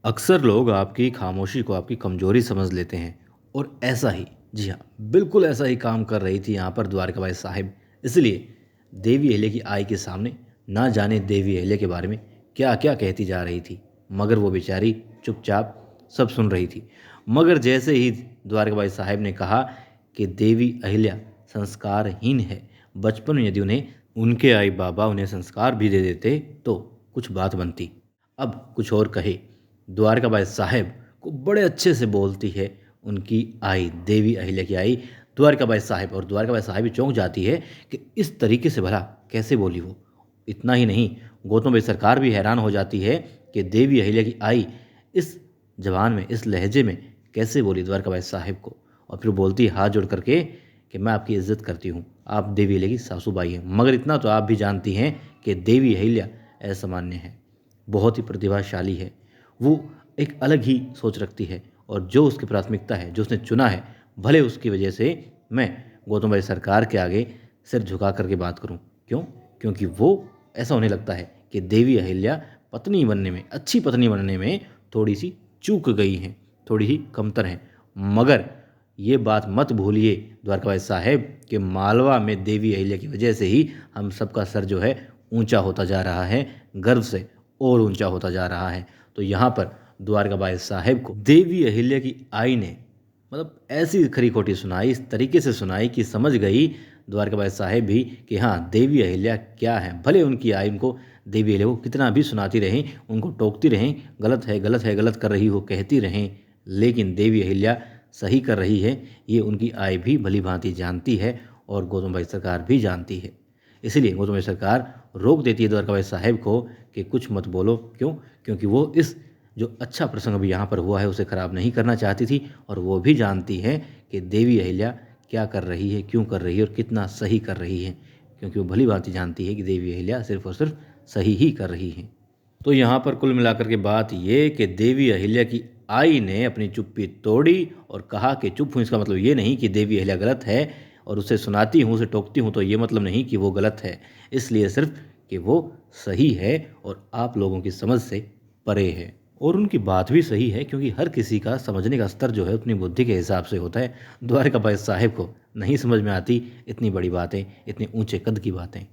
अक्सर लोग आपकी खामोशी को आपकी कमज़ोरी समझ लेते हैं और ऐसा ही, जी हाँ, बिल्कुल ऐसा ही काम कर रही थी यहाँ पर द्वारकाबाई साहिब। इसलिए देवी अहिल्या की आई के सामने ना जाने देवी अहिल्या के बारे में क्या-क्या कहती जा रही थी, मगर वो बेचारी चुपचाप सब सुन रही थी। मगर जैसे ही द्वारकाबाई साहिब ने कहा कि देवी अहिल्या संस्कारहीन है, बचपन में यदि उन्हें उनके आई बाबा उन्हें संस्कार भी दे देते तो कुछ बात बनती। अब कुछ और कहे, द्वारकाबाई साहेब को बड़े अच्छे से बोलती है उनकी आई, देवी अहिल्या की आई द्वारकाबाई साहिब, और द्वारकाबाई साहिब भी चौंक जाती है कि इस तरीके से भला कैसे बोली वो। इतना ही नहीं, गौतम भाई सरकार भी हैरान हो जाती है कि देवी अहिल्या की आई इस जबान में, इस लहजे में कैसे बोली द्वारकाबाई साहिब को। और फिर बोलती है हाथ जोड़ करके कि मैं आपकी इज्जत करती हूँ, आप देवी अहिल्या की सासूबाई हैं, मगर इतना तो आप भी जानती हैं कि देवी अहिल्या असामान्य है, बहुत ही प्रतिभाशाली है। वो एक अलग ही सोच रखती है और जो उसकी प्राथमिकता है, जो उसने चुना है, भले उसकी वजह से मैं गौतम भाई सरकार के आगे सिर झुका करके बात करूं। क्यों? क्योंकि वो ऐसा होने लगता है कि देवी अहिल्या पत्नी बनने में, अच्छी पत्नी बनने में थोड़ी सी चूक गई हैं, थोड़ी ही कमतर हैं। मगर ये बात मत भूलिए द्वारकाबाई साहेब कि मालवा में देवी अहिल्या की वजह से ही हम सबका सर जो है ऊंचा होता जा रहा है, गर्व से और ऊंचा होता जा रहा है। तो यहाँ पर द्वारकाबाई साहेब को देवी अहिल्या की आई ने मतलब ऐसी खरी खोटी सुनाई, इस तरीके से सुनाई कि समझ गई द्वारकाबाई साहेब भी कि हाँ, देवी अहिल्या क्या है। भले उनकी आई उनको देवी अहिल्या को कितना भी सुनाती रहें, उनको टोकती रहें, गलत है गलत है गलत कर रही हो कहती रहें, लेकिन देवी अहिल्या सही कर रही है ये उनकी आई भी भली भांति जानती है और गौतम भाई सरकार भी जानती है। इसीलिए गौतम भाई सरकार रोक देती है द्वारकाबाई साहेब को कि कुछ मत बोलो। क्यों? क्योंकि वो इस जो अच्छा प्रसंग अभी यहाँ पर हुआ है उसे खराब नहीं करना चाहती थी, और वो भी जानती है कि देवी अहिल्या क्या कर रही है, क्यों कर रही है और कितना सही कर रही है, क्योंकि वो भली भांति जानती है कि देवी अहिल्या सिर्फ और सिर्फ सही ही कर रही है। तो यहाँ पर कुल मिलाकर के बात ये कि देवी अहिल्या की आई ने अपनी चुप्पी तोड़ी और कहा कि चुप हूँ, इसका मतलब ये नहीं कि देवी अहिल्या गलत है, और उसे सुनाती हूँ, उसे टोकती हूँ तो ये मतलब नहीं कि वो गलत है, इसलिए सिर्फ कि वो सही है और आप लोगों की समझ से परे है। और उनकी बात भी सही है, क्योंकि हर किसी का समझने का स्तर जो है अपनी बुद्धि के हिसाब से होता है। द्वारकाबाई साहेब को नहीं समझ में आती इतनी बड़ी बातें, इतने ऊंचे कद की बातें।